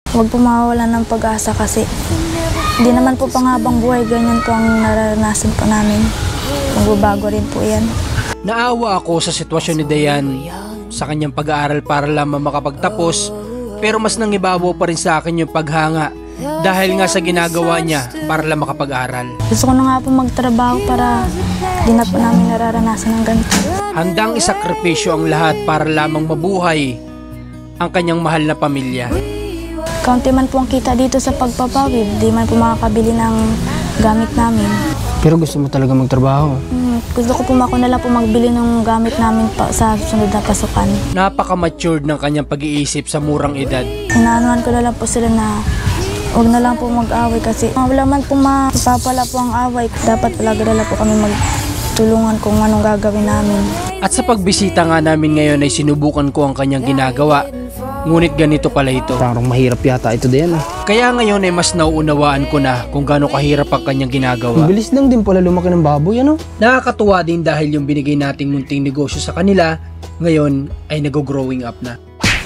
Huwag po mawawalan ng pag-asa kasi hindi naman po panghabang buhay, ganyan po ang nararanasan po namin. Magbabago rin po yan. Naawa ako sa sitwasyon ni Dayan sa kanyang pag-aaral para lamang makapagtapos, pero mas nangibabaw pa rin sa akin yung paghanga dahil nga sa ginagawa niya para lang makapag-aral. Gusto ko na nga po magtrabaho para di na po namin nararanasan ng ganito. Handang isakripisyo ang lahat para lamang mabuhay ang kanyang mahal na pamilya. Kaunti man po ang kita dito sa pagpapawid, di man po makakabili ng gamit namin. Pero gusto mo talaga magtrabaho? Gusto ko po ako na lang po magbili ng gamit namin pa sa susunod na pasukan. Napaka-matured ng kanyang pag-iisip sa murang edad. Inaanuhan ko na lang po sila na huwag na lang po mag-away kasi wala man po mapapala po ang away. Dapat palagi na lang po kami magtulungan kung anong gagawin namin. At sa pagbisita nga namin ngayon ay sinubukan ko ang kanyang ginagawa. Ngunit ganito pala ito. Parang mahirap yata ito din. Kaya ngayon ay mas nauunawaan ko na kung gaano kahirap ang kanyang ginagawa. Ang bilis lang din pala lumaki ng baboy, ano? Nakakatuwa din dahil yung binigay nating munting negosyo sa kanila, ngayon ay nag-growing up na.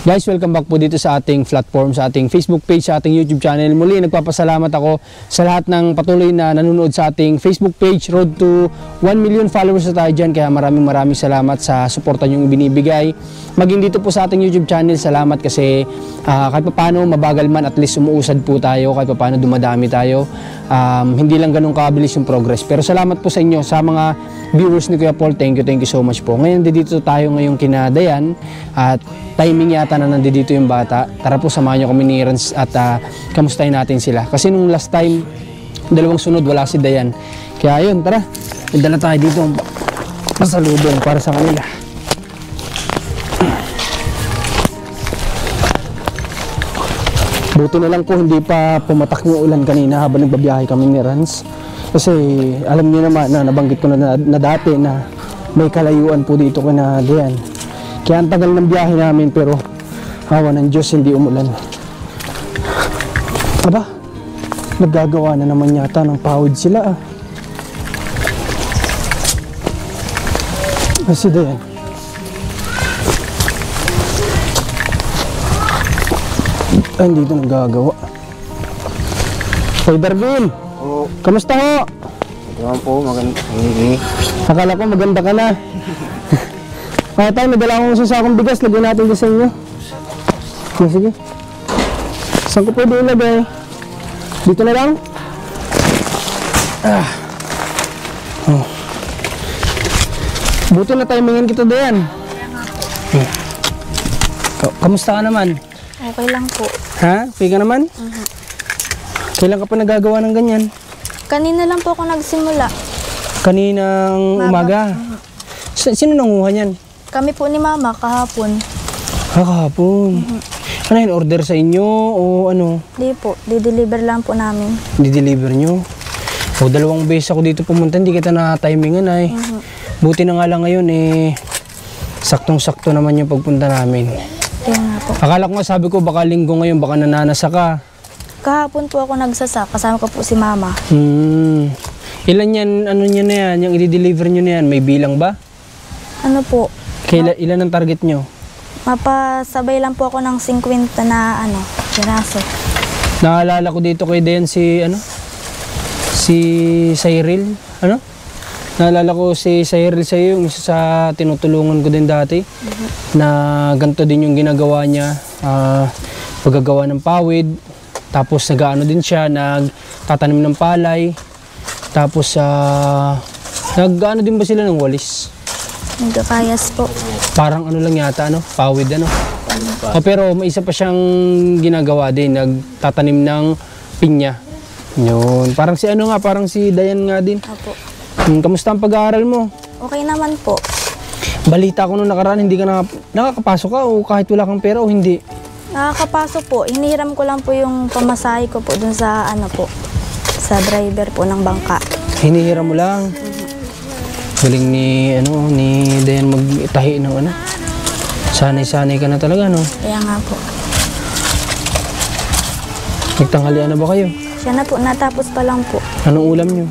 Guys, welcome back po dito sa ating platform, sa ating Facebook page, sa ating YouTube channel. Muli, nagpapasalamat ako sa lahat ng patuloy na nanonood sa ating Facebook page. Road to 1 million followers na tayo dyan. Kaya maraming salamat sa suporta nyo binibigay. Maging dito po sa ating YouTube channel, salamat kasi kahit paano mabagal man, at least umuusad po tayo. Kahit paano dumadami tayo. Hindi lang ganun kabilis yung progress. Pero salamat po sa inyo, sa mga viewers ni Kuya Paul. Thank you so much po. Ngayon, dito tayo ngayong kinadayan at timing yata na nandito yung bata. Tara po, samahan nyo kami ni Rans at kamustahin natin sila. Kasi nung last time, dalawang sunod, wala si Dayan. Kaya ayun, tara. Dala tayo dito ang pasalubong para sa kanila. Buti na lang po hindi pa pumatak yung ulan kanina habang nagbabiyahe kami ni Rans. Kasi alam niyo naman na nabanggit ko na dati na may kalayuan po dito kina Dayan. Kaya ang tagal ng biyahe namin pero awa ng Diyos hindi umulan. Aba, naggagawa na naman yata ng pawid sila ah. Kasi Dayan. Ay, hindi ito naggagawa. Hey Darwin! Oo. Kamusta ho? Ito po, maganda. Akala ko maganda ka na. Kaya tayo, nadala akong sasakong bigas. Lagyan natin sa inyo. Sige. Saan ko pwede ilagay? Dito na lang? Oh. Buti na timingin kita diyan. Kamusta ka naman? Okay lang po. Ha? Okay ka naman? Kailan ka pa nagagawa ng ganyan? Kanina lang po ako nagsimula. Kaninang umaga? Sino nanguha niyan? Kami po ni Mama kahapon. Kahapon. Ano yun, order sa inyo o ano? Di po, di-deliver lang po namin. Di-deliver nyo? O, 2 beses ako dito pumunta, hindi kita na-timingan ay. Buti na nga lang ngayon eh, saktong-sakto naman yung pagpunta namin. Kaya nga po. Akala ko nga, sabi ko baka linggo ngayon, baka nananasa ka. Kahapon po ako nagsasak, kasama ko po si Mama. Ilan yan, ano nyo na yan, yung i-deliver nyo na yan, may bilang ba? Ano po? Ilan ang target nyo? Mapasabay lang po ako ng 50 na piraso. Naalala ko dito kay Dayan si Cyril, Naalala ko si Cyril sa iyo, yung isa sa tinutulungan ko din dati, na ganito din yung ginagawa niya, paggagawa ng pawid, tapos nag-ano din siya, nagtatanim ng palay, tapos nag-ano din ba sila ng walis? Nagkakayas po. Parang ano lang yata, pawid pero may isa pa siyang ginagawa din, nagtatanim ng pinya. Yun, parang si Dayan nga din. Opo. Kamusta ang pag-aaral mo? Okay naman po. Balita ko nung nakaraan, hindi ka nakakapasok ka o kahit wala kang pera o hindi? Nakakapasok po. Hinihiram ko lang po yung pamasahe ko po dun sa sa driver po ng bangka. Hinihiram mo lang? Galing ni Dayan magtahi ng Sanay-sanay ka na talaga, no? Kaya nga po. Nagtanghalian na ba kayo? Siya na po, natapos pa lang po. Anong ulam nyo?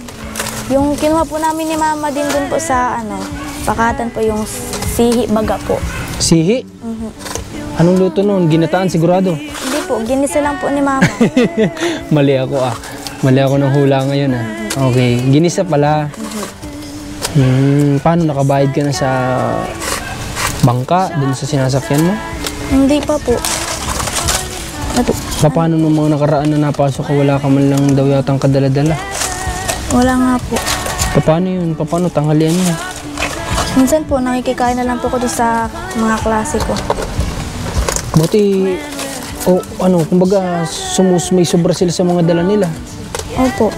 Yung kinuha po namin ni Mama din dun po sa pakatan po yung sihi baga po. Sihi? Anong luto nun? Ginataan sigurado? Hindi po, ginisa lang po ni mama. Mali ako Mali ako ng hula ngayon Okay, ginisa pala. Paano nakabayad ka na sa bangka dun sa sinasakyan mo? Hindi pa po. Paano nung mga nakaraan na napasok ka, wala ka man lang daw yatang kadala-dala? Wala nga po. Paano yun? Paano tanghalian mo? Minsan po, nakikikain na lang po ko doon sa mga klase ko. Buti, kumbaga, may sobra sila sa mga dala nila. Opo.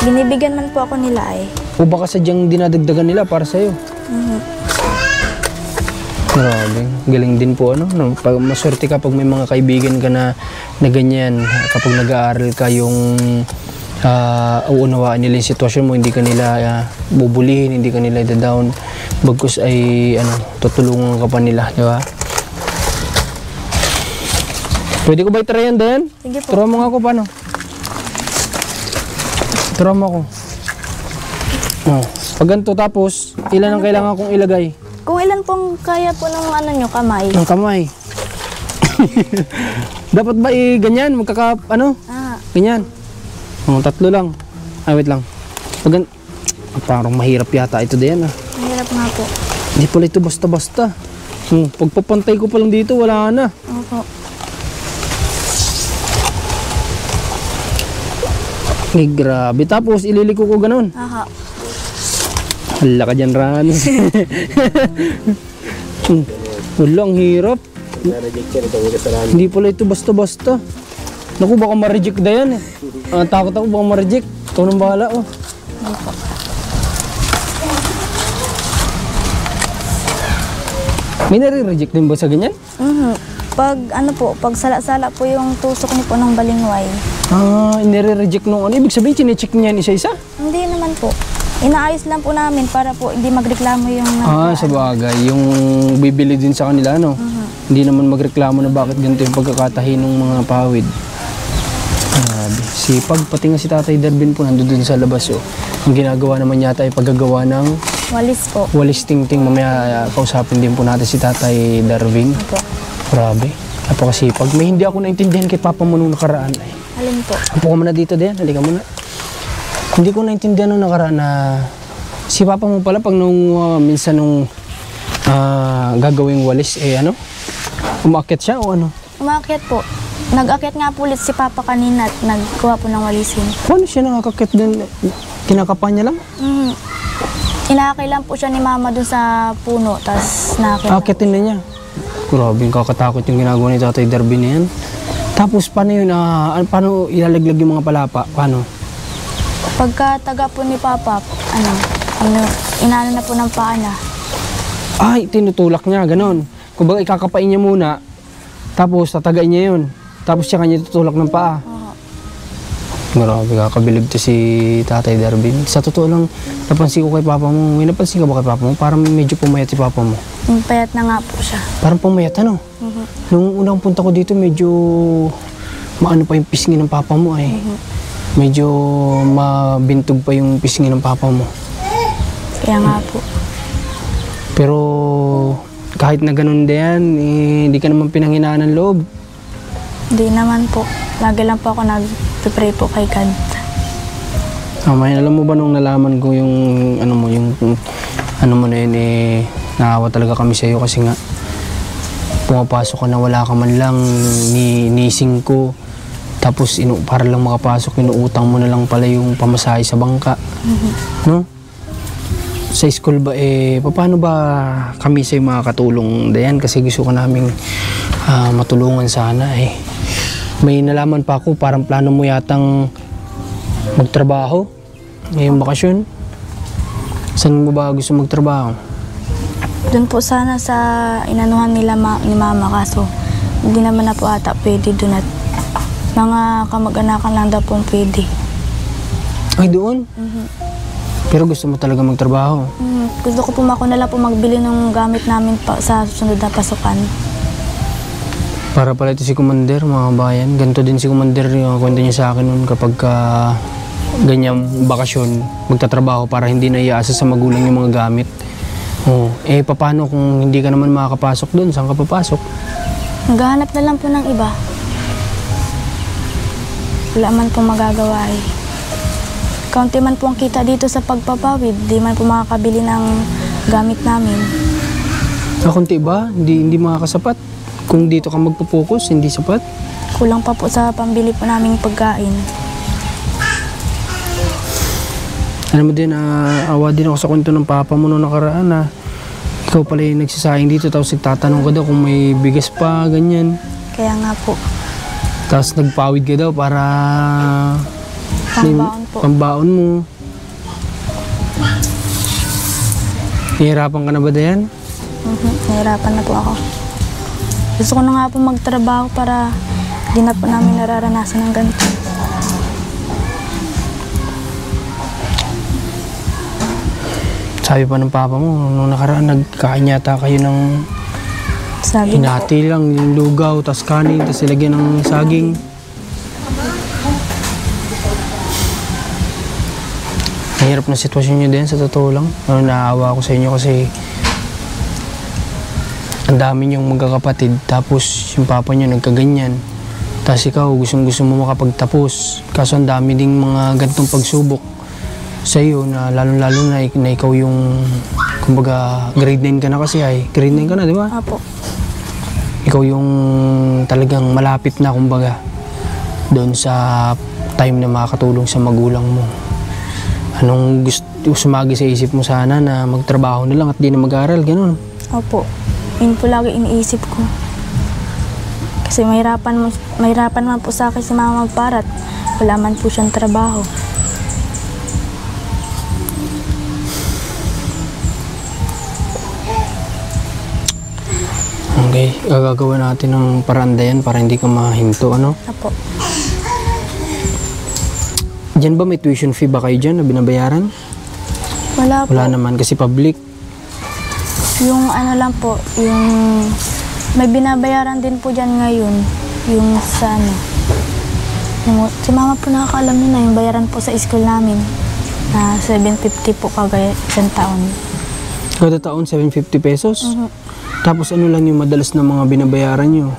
Binibigyan man po ako nila O baka sadyang dinadagdagan nila para sa'yo. Grabe, galing din po pag maswerte ka pag may mga kaibigan ka na ganyan, kapag nag-aaral ka yung uunawaan nila yung sitwasyon mo, hindi ka nila bubulihin, hindi ka nila ida-down, bagkus ay tutulungan ka pa nila, di ba? Pwede ko ba i-try yan, Dayan? Sige po. Turo mo nga ako paano? Turo mo ako. Pag ganito tapos, ilan ang kailangan kong ilagay? Kung ilan pong kaya po ng nyo, kamay. Ng kamay. Dapat ba ganyan? Ganyan. Tatlo lang. Wait lang. Parang mahirap yata ito din Mahirap nga po. Hindi pala ito basta-basta. Pagpapantay ko pa lang dito, wala na. Opo. Ay, grabe. Tapos, ililiko ko ganun. Aha. Hala ka dyan, Rans. Wala, ang hirap. Hindi pala ito basta-basta. Naku, baka ma-reject na yan takot ako, baka ma-reject. Ikaw nang bahala, May nare-reject din ba sa ganyan? Pag sala-sala po yung tusok niyo po ng balingway. Nire-reject nung Ibig sabihin, chinecheck niyan isa-isa? Hindi naman po. Inaayos lang po namin para po hindi magreklamo yung sa bagay. Yung bibili din sa kanila, Hindi naman magreklamo na bakit ganito yung pagkakatahi ng mga pawid. Sipag, pati nga si Tatay Darwin po nandun dun sa labas. Ang ginagawa naman yata ay paggagawa ng walis po. Walis tingting. Mamaya kausapin din po natin si Tatay Darwin. Opo. Grabe. Napakasipag. May hindi ako naintindihan kay Papa mo nung nakaraan. Alin po? Upo ka muna dito din. Halika muna. Hindi ko naintindihan nung nakaraan na si Papa mo pala pag minsan nung gagawing walis, umakyat siya o ano? Umakyat po. Nag-akyat nga po ulit si Papa kanina at nagkuha po ng walisin. Paano siya nakakakyat din? Kinakapan niya lang? Inakay lang po siya ni Mama dun sa puno, tas nakakit. Akyatin na niya. Grabe, kakatakot yung ginagawa ni Tatay Darwin na yan. Tapos paano yun? Paano ilalaglag yung mga palapa? Paano? Pagkataga po ni Papa, inaano na po ng paa na. Ay, tinutulak niya, ganon. Kumbaga ikakapain niya muna, tapos tatagain niya yun. Tapos siya kanya tutulak ng paa. Grabe, kakabilib to si Tatay Darwin. Sa totoo lang, napansin ko kay Papa mo. May napansin ka ba kay Papa mo? Parang medyo pumayat si Papa mo. Payat na nga po siya. Parang pumayat, Nung unang punta ko dito, medyo maano pa yung pisngi ng Papa mo Medyo mabintog pa yung pisngi ng Papa mo. Kaya nga po. Pero kahit na ganun din, hindi ka naman pinanghinaan ng loob. Hindi naman po. Lagi lang po ako nag-pray po kay God. May alam mo ba nung nalaman ko yung ano mo na yun, naawa talaga kami sa iyo kasi nga pumapasok ka na wala ka man lang nising ko. Tapos para lang makapasok, inuutang mo na lang pala yung pamasahe sa bangka. No? Sa school ba, paano ba kami sa'yo makakatulong dayan? Kasi gusto ko naming matulungan sana May nalaman pa ako, parang plano mo yatang magtrabaho ngayong bakasyon. Saan mo ba gusto magtrabaho? Doon po sana sa inanuhan nila ni Mama, kaso hindi naman na po ata pwede doon at mga kamag-anakan lang daw po pwede. Ay, doon? Pero gusto mo talaga magtrabaho? Gusto ko po ako na lang po magbili ng gamit namin sa susunod na pasukan. Para pala ito si Commander, mga bayan. Ganito din si Commander, yung kwento niya sa akin noon kapag ganyang bakasyon, magtatrabaho para hindi na iasa sa magulang yung mga gamit. Paano kung hindi ka naman makakapasok doon? Saan ka papasok? Maghahanap na lang po ng iba. wala man pong magagawa eh. Kaunti man po ang kita dito sa pagpapawid, di man po makakabili ng gamit namin. Konti ba? Hindi makakasapat? Kung dito ka magpo-focus, hindi sapat? Kulang pa po sa pambili po naming pagkain. Alam mo din, awa din ako sa kwento ng papa mo noong nakaraan na ikaw pala yung nagsisayang dito tapos nagtatanong ka daw kung may bigas pa, ganyan. Kaya nga po, Tapos nagpawid ka daw para pangbaon po. pambaon mo. Nahihirapan ka na ba Dayan? Nahirapan na po ako. Gusto ko na nga po magtrabaho para di na po namin nararanasan ng ganito. Sabi pa ng papa mo, nung nakaraan nagkain yata kayo ng Sabi niya po, hinati lang, yung lugaw, tas kanin, tas ilagyan ng saging. Mahirap na sitwasyon nyo din, sa totoo lang. Naawa ako sa inyo kasi ang dami niyong magkakapatid, tapos yung papa niyo nagkaganyan. Tapos ikaw, gustong-gusto mo makapagtapos. Kaso ang dami ding mga gantong pagsubok sa iyo na lalo-lalo na ikaw yung, kumbaga, grade 9 ka na kasi ay. Grade 9 ka na, di ba? Apo, Ikaw yung talagang malapit na, kumbaga, doon sa time na makakatulong sa magulang mo. Anong gusto sumagi sa isip mo sana na magtrabaho na lang at di na mag-aral, ganun? opo. Yun po lagi iniisip ko. Kasi mahirapan man po sa akin si mama magparat. Wala man po siyang trabaho. Okay, gagawin natin ng paraan Dayan para hindi ka mahinto, ano? Apo, Diyan ba may tuition fee ba kayo dyan na binabayaran? wala po. Wala naman kasi public. Yung ano lang po, yung may binabayaran din po dyan ngayon. Yung sa ano. Si mama po nakakaalam niya na yung bayaran po sa school namin. Na 750 po kagaya isang taon. Kada taon 750 pesos. Tapos ano lang yung madalas na mga binabayaran nyo?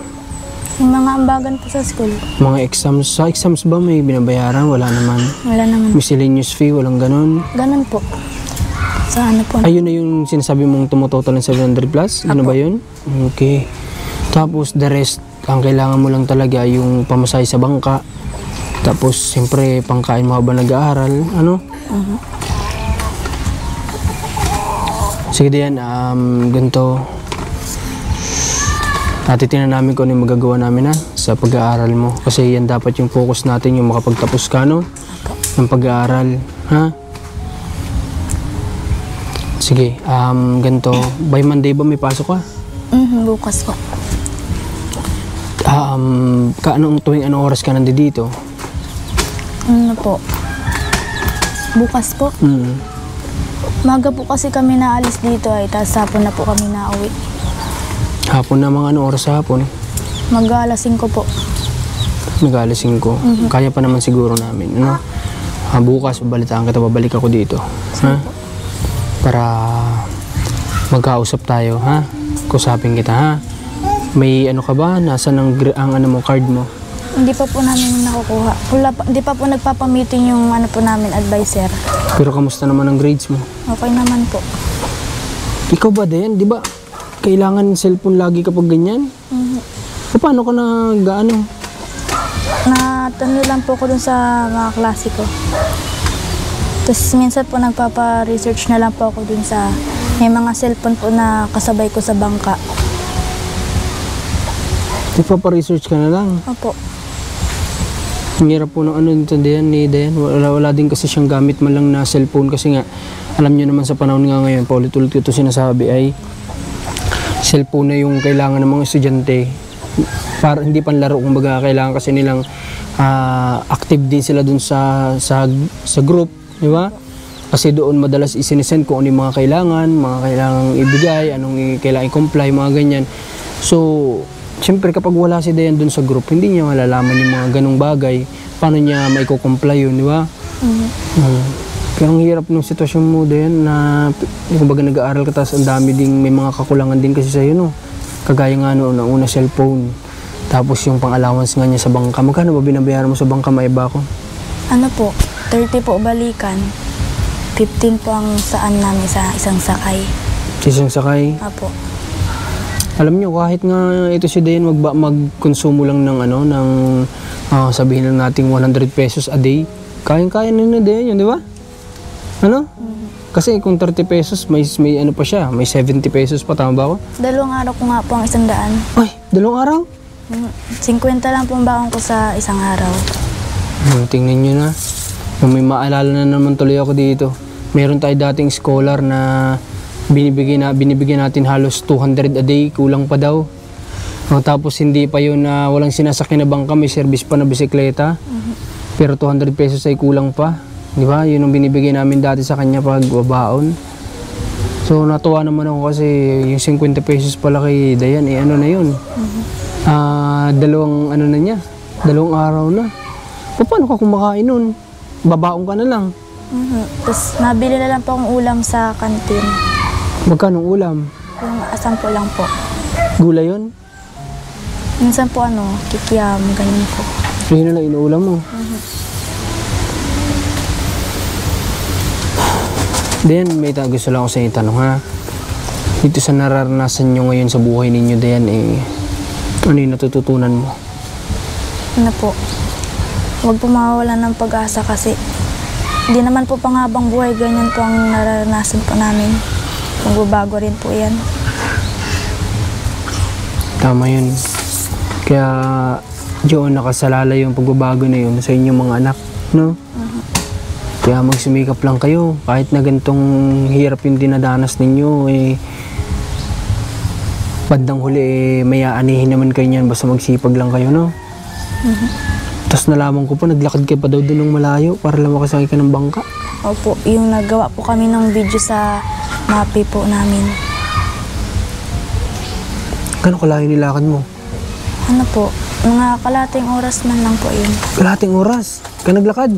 Yung mga ambagan po sa school, Mga exams. Sa exams ba may binabayaran? Wala naman. wala naman. Miscellaneous fee, walang ganun. Ganun po. Sa ano po. Ayun na yung sinasabi mong tumototal ng 700 plus? Ano Apo. ba yun? Okay. Tapos the rest, ang kailangan mo lang talaga yung pamasahe sa bangka. Tapos siyempre pangkain mo habang nag-aaral. Ano? Sige diyan, ganito. Titingnan namin kung ano yung magagawa namin sa pag-aaral mo. Kasi yan dapat yung focus natin, yung makapagtapos ka, no? Ng pag-aaral. Ha? Sige, ganito. By Monday ba may pasok ka? Bukas po. Tuwing anong oras ka nandito? Ano po? Bukas po. Maga po kasi kami naalis dito ay, tapos hapon na po kami nauwi. Hapon na, mga anong oras sa hapon? Mag-alas 5 po. Nag-alasing ko. Kaya pa naman siguro namin. Ano? Bukas, babalitaan kita, babalik ako dito. Ha? Para magkausap tayo, ha? Kusapin kita, ha? May ano ka ba? Nasaan ang ano mo, card mo? Hindi pa po namin nakukuha. Hindi pa po nagpapamiting yung ano po namin, advisor. Pero kamusta naman ang grades mo? Okay naman po. Ikaw ba din? Di ba kailangan cellphone lagi kapag ganyan? Paano ka gaano? Natanong lang po ko dun sa mga klase ko. Tapos minsan po nagpapa-research na lang po ako dun sa may mga cellphone po na kasabay ko sa bangka. Nagpapa-research ka na lang. Opo. Ang hirap po ng ano nito ni Dayan. Wala din kasi siyang gamit man lang na cellphone kasi nga alam niyo naman sa panahon nga ngayon, paulit-ulit ko ito sinasabi ay cellphone na yung kailangan ng mga estudyante para hindi panlaro, kumbaga kailangan kasi nilang active din sila dun sa group, di ba? Kasi doon madalas isinisend kung ano yung mga kailangang ibigay, anong kailangan i-comply, mga ganyan. So, siyempre kapag wala si Dayan dun sa group, hindi niya malalaman yung mga ganong bagay, paano niya maiko-comply yun, di ba? Pero ang hirap ng sitwasyon mo din na kumbaga nag-aaral ka tapos ang dami ding may mga kakulangan din kasi sa'yo, no? Kagaya nga noon, ang una cellphone. Tapos yung pang-allowance nga niya sa bangka, magkano ba binabayaran mo sa bangka, maiba ko? Ano po, 30 po balikan. 15 po ang saan namin sa isang sakay. Isang sakay. Apo. Alam nyo, kahit nga ito si Dayan magkonsumo lang ng ano, ng sabihin lang nating 100 pesos a day, kayang-kaya na Dayan yun, di ba? Ano? Kasi kung 30 pesos, may ano pa siya, may 70 pesos pa, tama ba ako? 2 araw ko nga po ang 100. Ay, 2 araw? 50 lang po ang baon ko sa isang araw. Tingnan nyo na. May maalala na naman tuloy ako dito. Meron tayo dating scholar na binibigyan natin halos 200 a day, kulang pa daw. Tapos hindi pa yun na walang sinasakyan na bangka, may service pa na bisikleta. Pero 200 pesos ay kulang pa. Di ba? Yun ang binibigay namin dati sa kanya pag babaon. So natuwa naman ako kasi yung 50 pesos pala kay Dayan, ano na yun. Dalawang ano na niya, 2 araw na. Paano ka kumakain nun? Babaong ka na lang. Tapos nabili na lang po akong ulam sa kantin. Magkano ulam? Yung asampo lang po. Gulay yun? Minsan po kikiam, ganyan po. Yun na lang inuulam mo. Dayan, may gusto lang ako sa inyo tanong ha. Dito sa nararanasan nyo ngayon sa buhay ninyo, Dayan, ano yung natututunan mo? Ano po, huwag po mawawalan ng pag-asa kasi hindi naman po panghabang buhay, ganyan po ang nararanasan po namin. Magbabago rin po yan. Tama yun. Kaya, Diyon, nakasalala yung pagbabago na yun sa inyong mga anak, no? Kaya magsumikap lang kayo. Kahit na ganitong hirap yung dinadanas ninyo, bandang huli, may aanihin naman kayo niyan. Basta magsipag lang kayo, no? Tapos nalaman ko pa, naglakad kayo pa daw doon ng malayo para lang makasakay ka ng bangka. Opo, yung nagawa po kami ng video sa MAPI po namin. Gano'ng kalayo nilakad mo? Ano po, mga kalating oras man lang po yun. Kalating oras? Ka naglakad?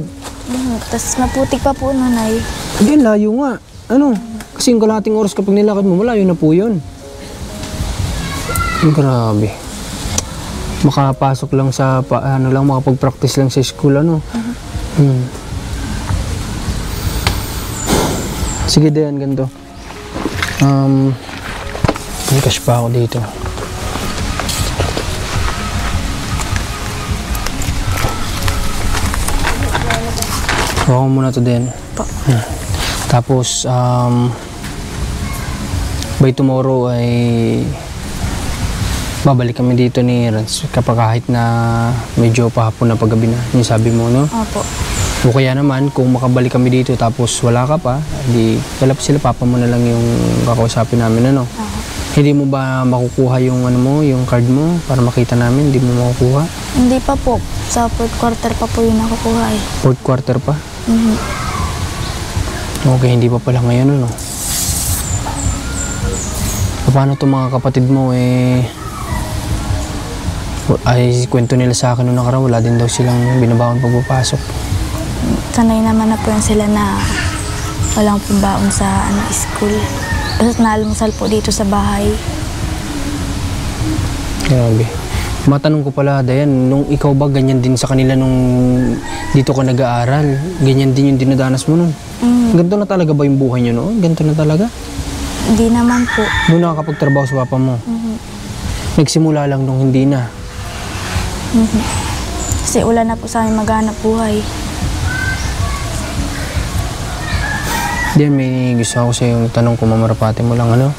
Tapos maputik pa po nun ay. Hindi, layo nga. Ano? Kasi yung kalating oras kapag nilakad mo, malayo na po yun. Grabe. Makapasok lang sa, makapag-practice lang sa school, ano? Sige, Dayan, ganito. May cash pa ako dito. Huwag muna to din. Tapos, by tomorrow ay babalik kami dito ni Rans kapag kahit na medyo pahapon na paggabi na. Yung sabi mo, no? Opo. O kaya naman, kung makabalik kami dito tapos wala ka pa, di kalap sila, papa mo na lang yung kakausapin namin, ano? Hindi mo ba makukuha yung yung card mo para makita namin? Hindi mo makukuha? Hindi pa po. Sa 4th quarter pa po yung nakukuha eh. 4th quarter pa? Okay, hindi pa pala ngayon, ano? Paano itong mga kapatid mo, ay kwento nila sa akin noong nakaraan, wala din daw silang binabaon pagpapasok. Sanay naman na po yan sila na walang pambaon sa school. Basta naalmusal po dito sa bahay. Grabe. Matanong ko pala, Dayan, nung ikaw ba ganyan din sa kanila nung dito ka nag-aaral? Ganyan din yung dinadanas mo nun? Ganito na talaga ba yung buhay nyo noon? Ganito na talaga? Hindi naman po. Doon nakakapagtrabaho sa papa mo? Nagsimula lang nung hindi na? Kasi wala na po sa amin maghanap buhay. Diyan, may gusto ako sa yung tanong kung mamarapate mo lang, ano?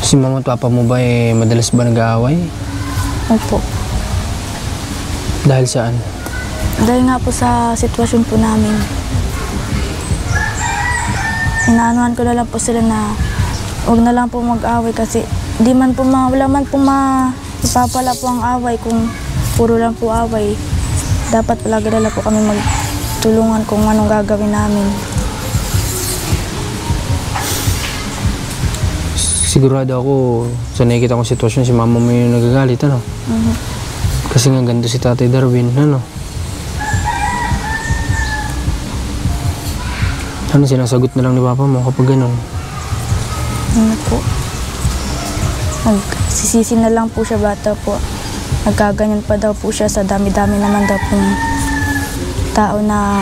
Si mama at papa mo ba, madalas ba nag-aaway? Opo. Dahil saan? Dahil nga po sa sitwasyon po namin. Inaanuhan ko na lang po sila na huwag na lang po mag-away kasi wala man po ipapala po ang away kung puro lang po away. Dapat palagi na lang po kami magtulungan kung anong gagawin namin. Sigurado ako, sa nakikita kong sitwasyon, si mama mo yung nagagalit, ano? Kasi nga ganito si Tatay Darwin, ano? Ano, sinasagot na lang ni papa mo kapag gano'n? Ano po? Sisisi na lang po siya, bata po. nagkaganyan pa daw po siya sa dami-dami naman daw pong tao na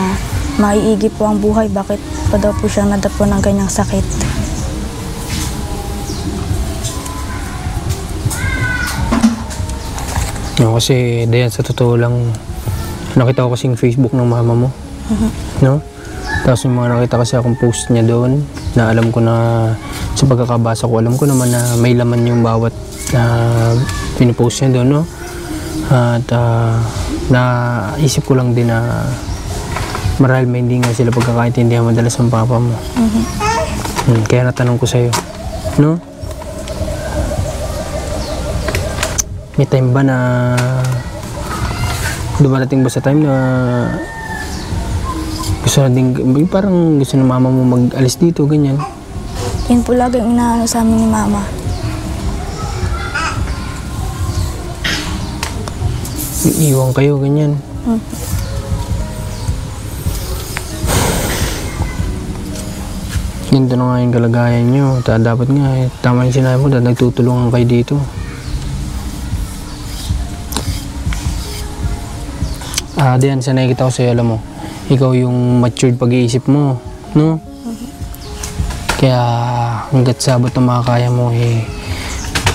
maiigi po ang buhay. Bakit pa daw po siya nadapo ng ganyang sakit? No, kasi Dayan, sa totoo lang, nakita ko kasing Facebook ng mama mo. No? Tapos yung mga nakita kasi akong post niya doon, na alam ko na, sa pagkakabasa ko, alam ko naman na may laman yung bawat pinupost niya doon, no? At naisip ko lang din na marahil may hindi nga sila pagkakaintindihan madalas ang papa mo. Kaya natanong ko sa'yo, no? May time ba na dumarating ba sa time na gusto na din, parang gusto ng mama mo mag-alis dito, ganyan? Yun po lagi ang inaano sa amin ni mama. Iiwan kayo, ganyan. Ganito na nga yung kalagayan nyo. Dapat nga, tama yung sinabi mo, dahil nagtutulungan kayo dito. Diyan, sa nakikita ko sa'yo, alam mo, ikaw yung matured pag-iisip mo, no? Kaya hanggat sabot na makakaya mo,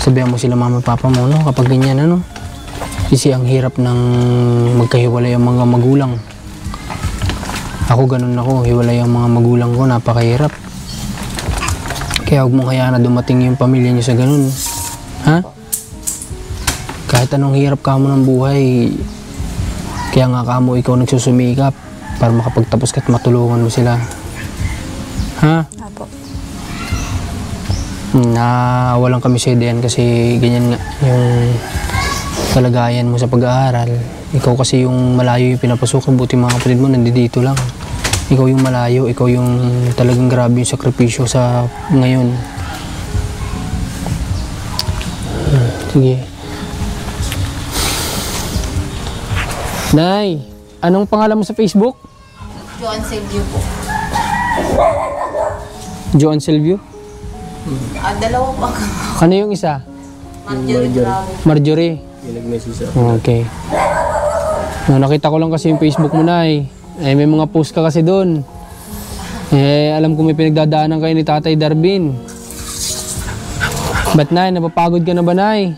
sabihan mo sila mama papa mo, no? Kapag ganyan, ano? Kasi ang hirap ng magkahiwalay ang mga magulang. Ako ganun ako, hiwalay ang mga magulang ko, napakahirap. Kaya huwag mong hayaan na dumating yung pamilya niyo sa ganun. Ha? Kahit anong hirap ka mo ng buhay, kaya nga kamo ikaw nagsusumikap para makapagtapos ka at matulungan mo sila. Ha? Apo. Walang kami sa ideyan kasi ganyan nga yung kalagayan mo sa pag-aaral. Ikaw kasi yung malayo yung pinapasukan, buti mga kapatid mo nandito lang. Ikaw yung malayo, ikaw yung talagang grabe yung sakripisyo sa ngayon. Sige. Nay, anong pangalan mo sa Facebook? Joan Silvio po. Joan Silvio? Dalawa pa. Ano yung isa? Marjorie Bravo. Marjorie? Okay. Nakita ko lang kasi yung Facebook mo, Nay. May mga post ka kasi doon. Alam ko may pinagdadaanan kayo ni Tatay Darvin. Ba't, Nay? Napapagod ka na ba, Nay?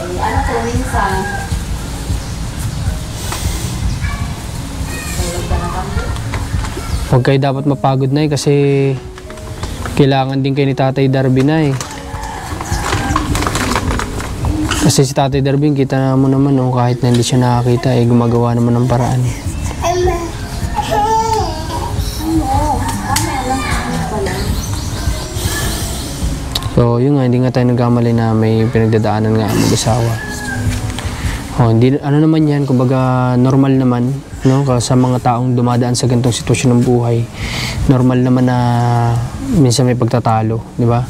Ano po, minsan. Huwag kayo dapat mapagod, Nay, kasi kailangan din kayo ni Tatay Darvin, Nay. Kasi si Tatay Darvin, kita mo naman, oh, kahit na hindi siya nakakita, gumagawa naman ng paraan. So, yun nga, hindi nga tayo nagkamali na may pinagdadaanan nga mag-asawa. Oh, hindi, ano naman yan, kumbaga normal naman, no? Sa mga taong dumadaan sa ganitong sitwasyon ng buhay, normal naman na minsan may pagtatalo, di ba?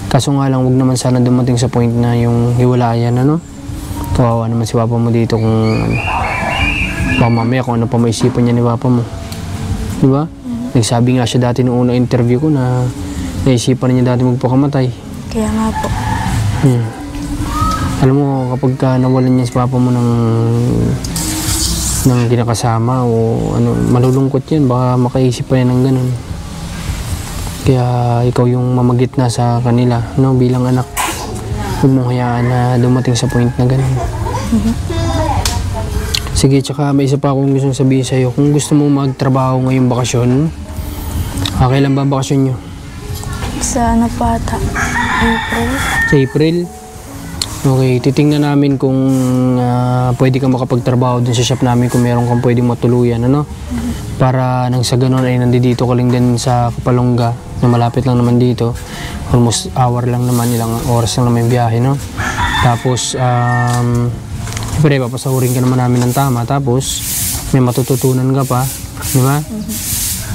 Kaso nga lang, wag naman sana dumating sa point na yung hiwalayan, ano? Kawawa naman si papa mo dito kung mamaya kung ano pa maisipan niya ni papa mo. Di ba? Nagsabi nga siya dati noong unang interview ko na naisipan niya dati magpakamatay. Kaya nga po. Alam mo, kapag nawalan niya si papa mo ng kinakasama o ano, malulungkot yan, baka makaisip pa yan ng ganun. Kaya ikaw yung mamagit na sa kanila, no, bilang anak. Huwag mong hayaan na dumating sa point na ganun. Sige, tsaka may isa pa akong gusto sabihin sa'yo. Kung gusto mo magtrabaho ngayong bakasyon, kailan ba ang bakasyon nyo? Sa ano pa ata? April? Sa April? Okay, titingnan namin kung pwede ka makapagtrabaho dun sa shop namin kung meron kang pwedeng matuluyan, ano? Para nang sa ganun ay nandito ka lang din sa Kapalongga na malapit lang naman dito. Almost hour lang naman, ilang oras lang naman yung biyahe, no? Tapos, siyempre, papasahurin ka naman namin ng tama. Tapos, may matututunan ka pa, di ba?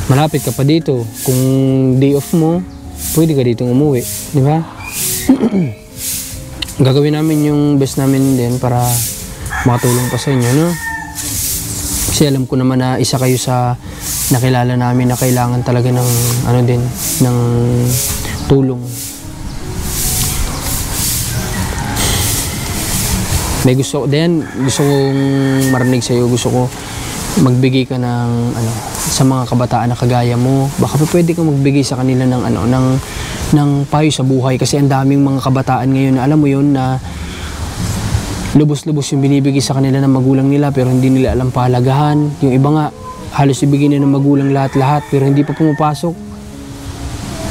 Malapit ka pa dito. Kung day off mo, pwede ka dito umuwi, di ba? Gagawin namin yung best namin din para makatulong pa sa inyo, no? Kasi alam ko naman na isa kayo sa nakilala namin na kailangan talaga ng ano din, ng tulong. May gusto kong marinig sa'yo, gusto ko magbigay ka ng sa mga kabataan na kagaya mo. Baka pwede kang magbigay sa kanila ng payo sa buhay, kasi ang daming mga kabataan ngayon na alam mo yun na lubos-lubos yung binibigay sa kanila ng magulang nila pero hindi nila alam pahalagahan. Yung iba nga halos ibigay na ng magulang lahat-lahat pero hindi pa pumapasok.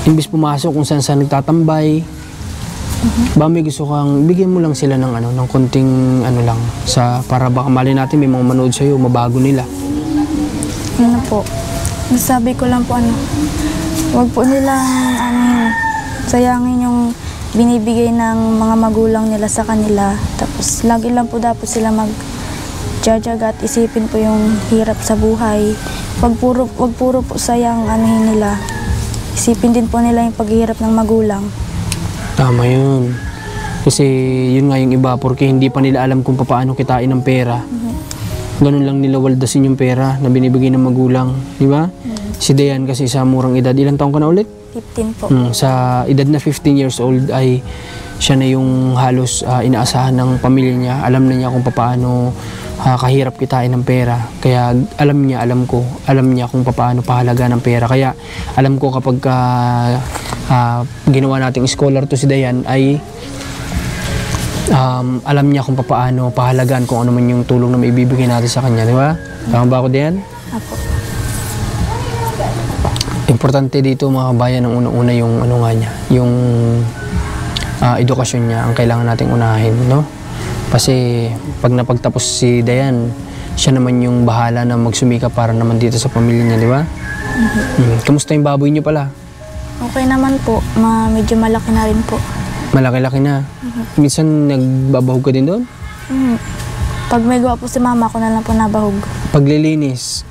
Imbis pumasok kung saan nagtatambay. Ba may gusto kang bigyan mo lang sila ng konting lang para baka mali natin may mga manood sa iyo, mabago nila. Ano po, nasabi ko lang po wag po nilang sayangin yung binibigay ng mga magulang nila sa kanila. Tapos lagi lang po dapat sila magjajaga at isipin po yung hirap sa buhay. Wag puro po sayang nila. Isipin din po nila yung paghihirap ng magulang. Tama yun. Kasi yun nga yung iba, porque hindi pa nila alam kung paano kitain ng pera. Ganun lang nila waldasin yung pera na binibigay ng magulang. Di ba? Si Dayan kasi sa murang edad, ilang taon ka na ulit? 15 po. Sa edad na 15 years old ay siya na yung halos inaasahan ng pamilya niya. Alam na niya kung paano kahirap kitain ng pera. Kaya alam niya kung paano pahalaga ng pera. Kaya alam ko kapag ginawa nating scholar to si Dayan ay alam niya kung paano pahalagaan kung ano man yung tulong na maibibigay natin sa kanya. Di ba? Tama ba ako, Dayan? Apo. Importante dito mga kabayan, ang una-una yung yung edukasyon niya ang kailangan nating unahin, no? Kasi pag napagtapos si Dayan, siya naman yung bahala na magsumika para naman dito sa pamilya niya, di ba? Kamusta yung baboy niyo pala? Okay naman po, medyo malaki na rin po. Malaki-laki na. Minsan nagbabahog ka din doon? Pag may gawa po si mama, ako na lang po nabahog. Paglilinis?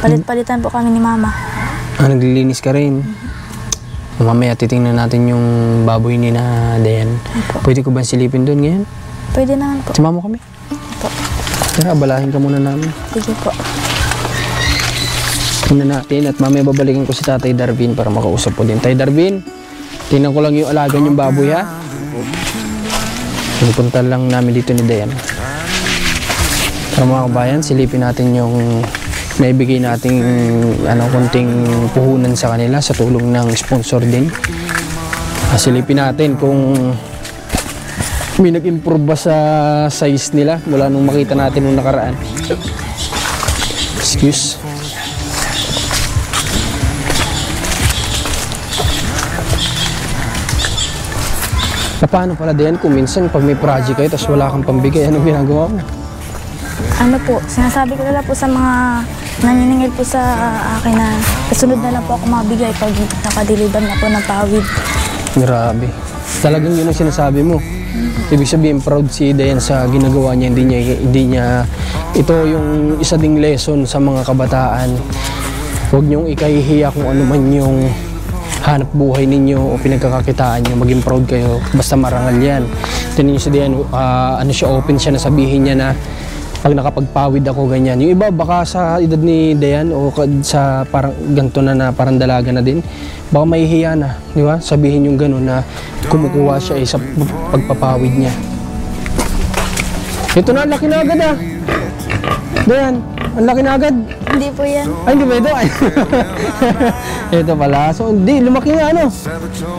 Palit-palitan po kami ni mama. Naglilinis ka rin? Mamaya titingnan natin yung baboy ni na Dayan. Pwede ko ba silipin doon ngayon? Pwede naman po. Sumama mo kami? Po. Tara, abalahin ka muna namin. Sige po. Muna natin at mamaya babalikan ko si Tatay Darwin para makausap po din. Tay Darwin, tingnan ko lang yung alaga yung baboy, ha? Pinupunta lang namin dito ni Dayan. Para mga kabayan, silipin natin yung naibigay nating konting puhunan sa kanila sa tulong ng sponsor din. Silipin natin kung may nag-improve ba sa size nila mula nung makita natin nung nakaraan. Excuse. Paano pala din kung minsan pag may project kayo tapos wala kang pambigay, anong ginagawa mo? Sinasabi ko na lang po sa mga naniningil po sa akin na kasunod na lang po ako mabigay pag nakadeliver na po ng pawid. Grabe. Talagang yun ang sinasabi mo. Ibig sabihin, proud si Dayan sa ginagawa niya. Hindi niya ito yung isa ding lesson sa mga kabataan. Huwag niyong ikahihiya kung ano man yung hanap buhay ninyo o pinagkakakitaan nyo. Maging proud kayo. Basta marangal yan. Tinan niyo si Dayan, open siya na sabihin niya na pag nakapagpawid ako ganyan. Yung iba baka sa edad ni Dayan o sa parang ganito na parang dalaga na din, baka mahihiya na, di ba? Sabihin yung gano'n na kumukuha siya sa pagpapawid niya. Ito na, laki na agad Dayan, ang laki na agad. Hindi po yan. Ay, hindi ba ito? Ito pala. So, hindi, lumaki nga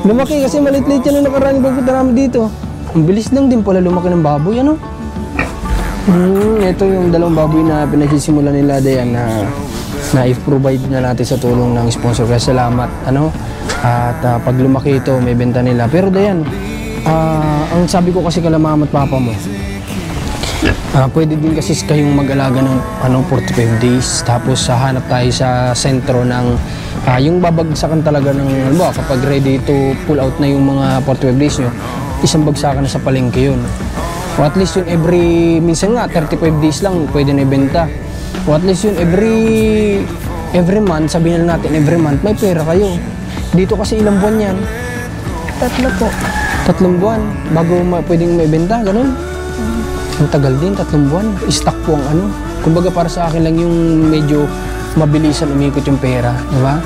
Lumaki kasi malit-lit yan nung nakaraan pagpunta namin dito. Ang bilis lang din pala lumaki ng baboy, Ito yung dalawang baboy na pinagsisimula nila Dayan na i-provide na natin sa tulong ng sponsor. Kaya salamat. At pag lumaki ito, may benta nila. Pero Dayan, ang sabi ko kasi kala mama at papa mo, pwede din kasi kayong mag-alaga ng 45 days. Tapos hanap tayo sa sentro ng yung babagsakan talaga ng kapag ready to pull out na yung mga 45 days nyo, isang bagsakan na sa palengke yun. O at least yun minsan nga 35 days lang pwede na ibenta. O at least yun every month, sabihin na natin every month may pera kayo. Dito kasi ilang buwan yan? 3 po. 3 buwan bago pwedeng maibenta, ganun. Ang tagal din, 3 buwan. Stock po ang Kumbaga para sa akin lang yung medyo mabilisan umikot yung pera, di ba?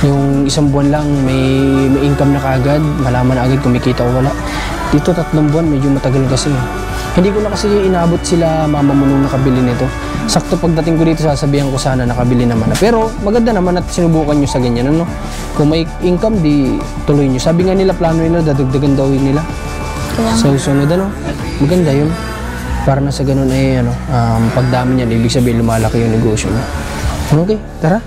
Yung 1 buwan lang may income na kaagad, malaman na agad kumikita o wala. Dito 3 buwan, medyo matagal kasi. Hindi ko na kasi inabot sila mama mo nung nakabili nito. Sakto pagdating ko dito, sasabihan ko sana nakabili naman na. Pero maganda naman at sinubukan nyo sa ganyan, ano? Kung may income, di tuloy nyo. Sabi nga nila, plano nila, dadagdagan daw yun nila. Kaya So, sunod, ano? Maganda yun. Para na sa ganun ay, ano, pagdami niyan, ibig sabihin lumalaki yung negosyo mo. Okay, tara.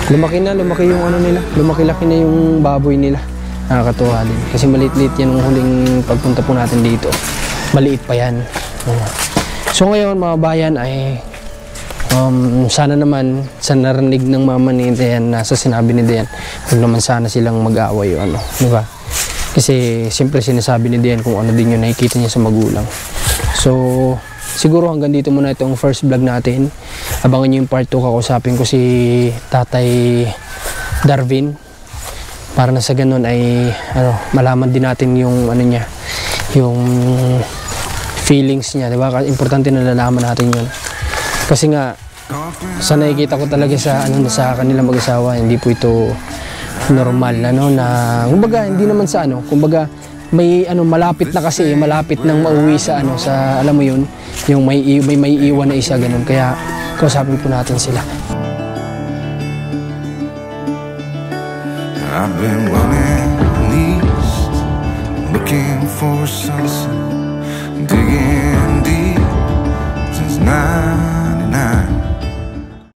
Lumaki yung ano nila. Lumaki-laki na yung baboy nila. Nakakatuwa din. Kasi maliit-liit yan nung huling pagpunta po natin dito. Maliit pa yan. So ngayon mga bayan ay sana naman sa narinig ng mama ni Dayan, nasa sinabi ni Dayan, huwag naman sana silang mag-away o ano, di ba? Kasi siyempre sinasabi ni Dayan kung ano din yung nakikita niya sa magulang. So siguro hanggang dito muna itong first vlog natin. Abangan nyo yung part 2, kakusapin ko si Tatay Darwin para na sa ganun ay ano, malaman din natin yung ano niya, yung feelings niya, di ba? Importante na nalaman natin yun. Kasi nga sa nakikita ko talaga sa ano, sa kanila mag-asawa, hindi po ito normal, ano, na kumbaga hindi naman sa ano, kumbaga may ano, malapit na kasi, malapit nang mauwi sa ano, sa alam mo yun, yung may iwan na isa ganun. Kaya kausapin po natin sila. I've been running east, looking for a sunset, digging deep since 9